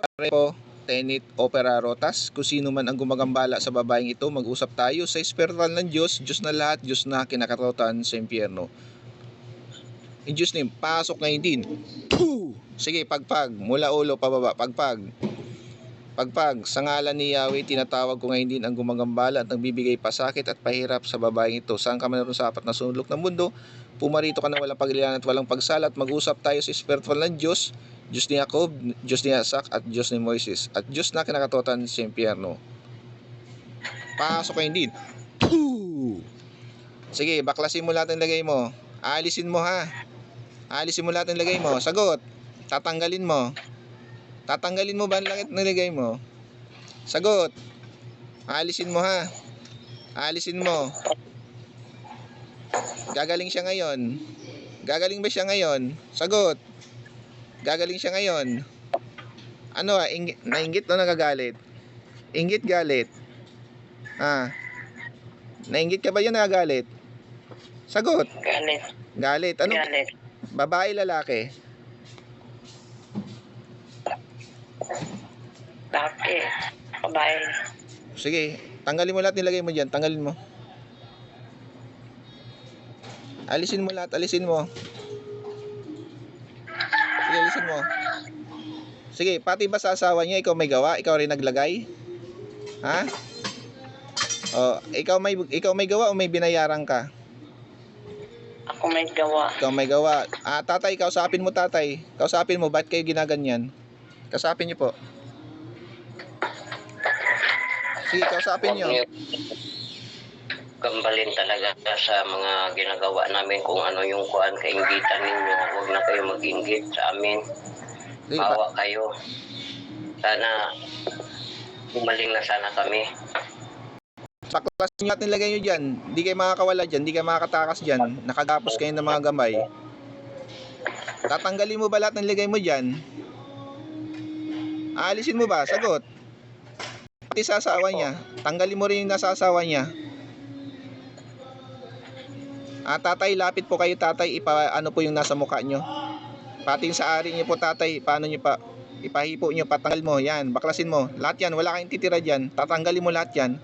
Repo, Tenet, Opera, Rotas, kung sino man ang gumagambala sa babaeng ito, mag-usap tayo sa espiritual ng Diyos, Diyos na lahat, Diyos na kinakatautan sa impyerno. In Diyos name, pasok ngayon din. Puh! Sige, pagpag, mula ulo pababa, pagpag. Pagpag, sa ngalan ni Yahweh, tinatawag ko ngayon din ang gumagambala at nagbibigay pasakit at pahirap sa babaeng ito. Saan ka man naroon sa apat na sulok ng mundo, pumarito ka na walang paglilan at walang pagsala at mag-usap tayo sa espiritual ng Diyos, Diyos ni Jacob, Diyos ni Isaac at Diyos ni Moises at Diyos na kinakatotan sa impyerno. Pasok kayo din. Puh! Sige, baklasin mo lahat ng lagay mo. Aalisin mo ha. Aalisin mo lahat ng lagay mo. Sagot. Tatanggalin mo. Tatanggalin mo ba ang langit na nilagay mo? Sagot. Aalisin mo ha. Aalisin mo. Gagaling siya ngayon. Gagaling ba siya ngayon? Sagot. Gagaling siya ngayon. Ano nainggit o nagagalit? Inggit, galit. Nainggit ka ba yun, nagagalit? Sagot. Galit. Galit. Ano? Galit. Babae, lalaki? Laki. Babae. Sige, tanggalin mo lahat, nilagay mo dyan. Tanggalin mo. Alisin mo lahat, alisin mo. Sige, alisin mo. Sige, pati ba sa asawa niya, ikaw may gawa? Ikaw rin naglagay? Ha? O, ikaw may gawa o may binayaran ka? Ako may gawa. Ikaw may gawa. Tatay, kausapin mo tatay. Kausapin mo, ba't kayo ginaganyan? Kausapin niyo po. Sige, kausapin niyo. Gambalin talaga sa mga ginagawa namin kung ano yung kuan kainggitan ninyo. Huwag na kayo mag-inggit sa amin. Bawa kayo. Sana gumaling na sana kami. Baklasin nyo at nilagay nyo dyan. Hindi kayo makakawala dyan. Hindi kayo makakatakas dyan. Nakagapos kayo ng mga gamay. Tatanggalin mo ba lahat ng nilagay mo dyan? Aalisin mo ba? Sagot. Pati sa asawa niya. Tanggalin mo rin yung nasa asawa niya. Tatay, lapit po kayo tatay. Ano po yung nasa mukha nyo. Pati yung sa ari nyo po tatay. Paano nyo pa? Ipahipo nyo. Patanggal mo. Yan. Baklasin mo. Lahat yan. Wala kayong titira dyan. Tatanggalin mo lahat yan.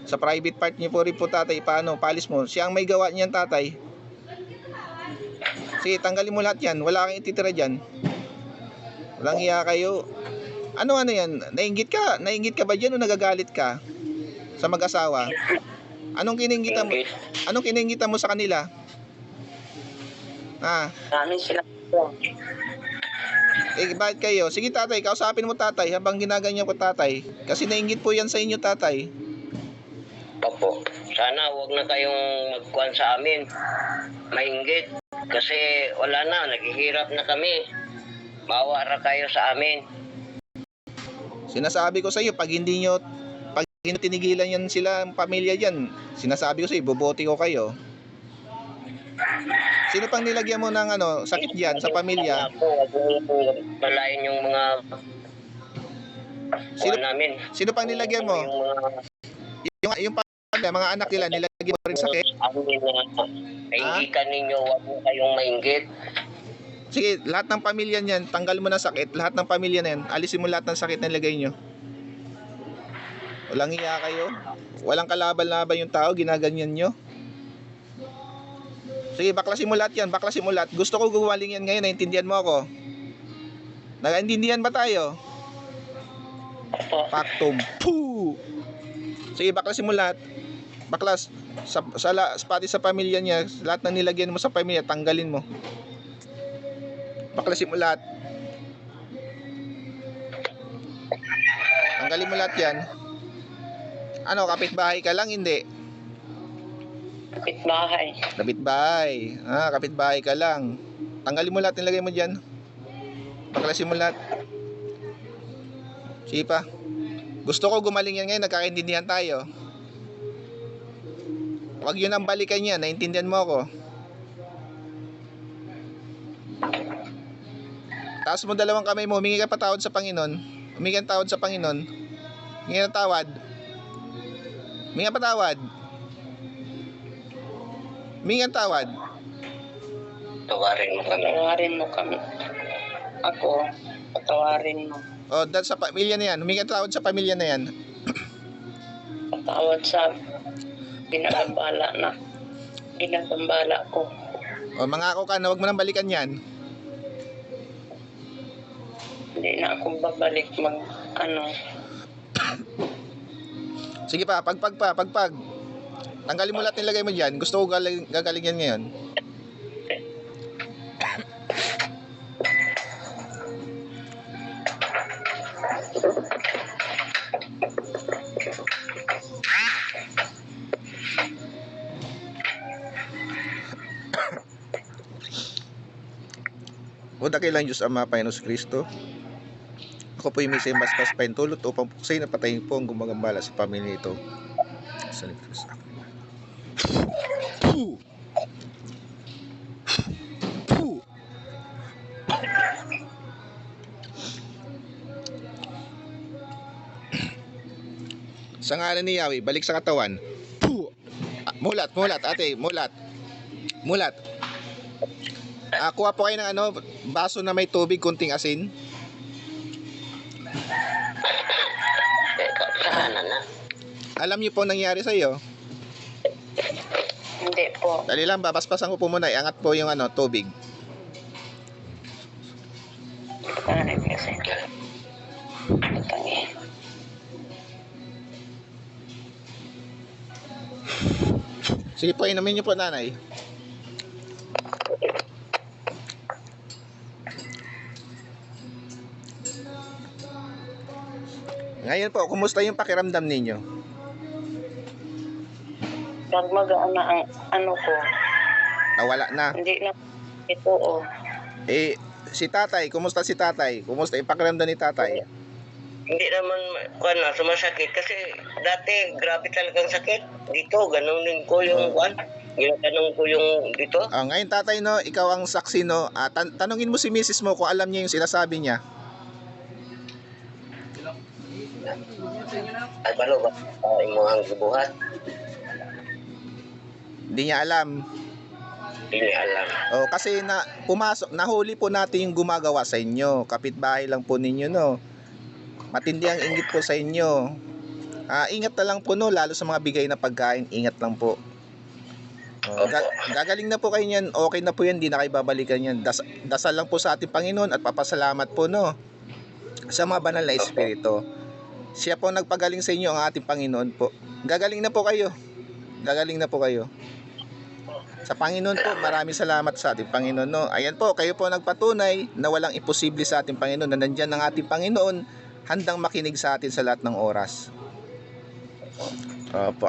Sa private part niyo po rin po tatay, paano, palis mo. Siya ang may gawa niyan tatay. Sige, tanggalin mo lahat yan. Wala kang ititira dyan. Walang hiya kayo. Ano yan? Nainggit ka? Nainggit ka ba dyan o nagagalit ka? Sa mag-asawa? Anong kininggitan mo? Anong kininggitan mo sa kanila? Ano sila? Bakit kayo? Sige tatay, kausapin mo tatay habang ginaganyan ko tatay. Kasi nainggit po yan sa inyo tatay. Opo. Sana huwag na kayong magkuhan sa amin. Mainggit. Kasi wala na. Naghihirap na kami. Mawara kayo sa amin. Sinasabi ko sa iyo, pag hindi tinigilan yan sila, ang pamilya dyan, sinasabi ko sa iyo, bobote ko kayo. Sino pang nilagyan mo ng sakit dyan sa pamilya? Balayin yung mga namin. Sino pang nilagyan mo? Yung mga anak nila, nilagyan mo rin sakit? Kaingitan ninyo, huwag mo kayong mainggit. Sige, lahat ng pamilya niyan, tanggal mo na sakit. Lahat ng pamilya na yan, alisin mo lahat ng sakit na nilagay nyo. Walang hiya kayo. Walang kalaban-laban yung tao, ginaganyan nyo. Sige, baklasin mo lahat yan, baklasin mo lahat. Gusto ko gumaling yan ngayon, naintindihan mo ako. Nagaintindihan ba tayo? Paktum. Puh! Sige, baklasin mo lahat. Baklas. Pati sa pamilya niya, lahat ng nilagyan mo sa pamilya, tanggalin mo. Baklasin mo lahat. Tanggalin mo lahat yan. Kapitbahay ka lang? Hindi. Kapitbahay. Kapitbahay. Kapitbahay ka lang. Tanggalin mo lahat, nilagay mo dyan. Baklasin mo lahat. Sige pa. Gusto ko gumaling yan ngayon, nagkakaintindihan tayo. Huwag yun ang balikan niya, naintindihan mo ako. Taas mo dalawang kamay mo, humingi ka patawad sa Panginoon. Humingi ka tawad sa Panginoon. Humingi ka tawad. Humingi ka patawad. Humingi ka tawad. Tawarin mo kami. Patawarin mo kami. Ako, patawarin mo. O, dahil sa pamilya na yan, humingi ka tawad sa pamilya na yan. Patawad sa ginagambala ko. O, mangako ka na huwag mo nang balikan yan. Hindi na ako babalik Sige pa, pagpag. Tanggalin mo lahat nilagay mo dyan. Gusto ko gagaling yan ngayon. O dakilang Diyos Ama, Panginoon Kristo. Ako po yung may simbas paintulot upang puksay na patayin po ang gumagambala sa pamilya ito. Sa ligtas ako. Puh! Puh! Sa ngalan ni Yahweh, balik sa katawan. Puh! Mulat, ate, mulat. Kuha po kayo ng baso na may tubig, kunting asin. Kahanan na. Alam niyo po nangyari sa iyo. Hindi po. Dali lang, babaspasan ko po muna. Iangat po yung tubig. Kanin kasi. Tangi. Sige po, inumin niyo po, nanay. Ngayon po, kumusta yung pakiramdam ninyo? Pag magaan na ang ko, Nawala na. hindi na ito Si tatay, kumusta si tatay? Kumusta yung pakiramdam ni tatay? Hindi naman sumasakit kasi dati grabe talagang sakit. Dito, ganun din ko yung ginatanong ko yung dito. Ngayon tatay, no, ikaw ang saksi, no. Tanungin mo si misis mo kung alam niya yung sinasabi niya. Ay, balo ba? Imo ang gibuhat. Hindi niya alam. Hindi alam. Kasi nahuli po natin yung gumagawa sa inyo. Kapitbahay lang po ninyo, no. Matindi ang inggit po sa inyo. Ingat na lang po, no, lalo sa mga bigay na pagkain, ingat lang po. Gagaling na po kayo niyan. Okay na po yan, di na kayo babalikan yan. Dasal lang po sa ating Panginoon at papasalamat po, no, sa mga banal na espiritu. Siya po nagpagaling sa inyo, ang ating Panginoon po. Gagaling na po kayo. Sa Panginoon po, maraming salamat sa ating Panginoon, no. Ayan po, kayo po nagpatunay na walang imposible sa ating Panginoon, na nandyan ang ating Panginoon, handang makinig sa atin sa lahat ng oras.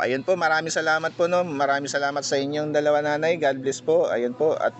Ayun po, maraming salamat po, no. Maraming salamat sa inyong dalawa, nanay. God bless po. Ayun po, at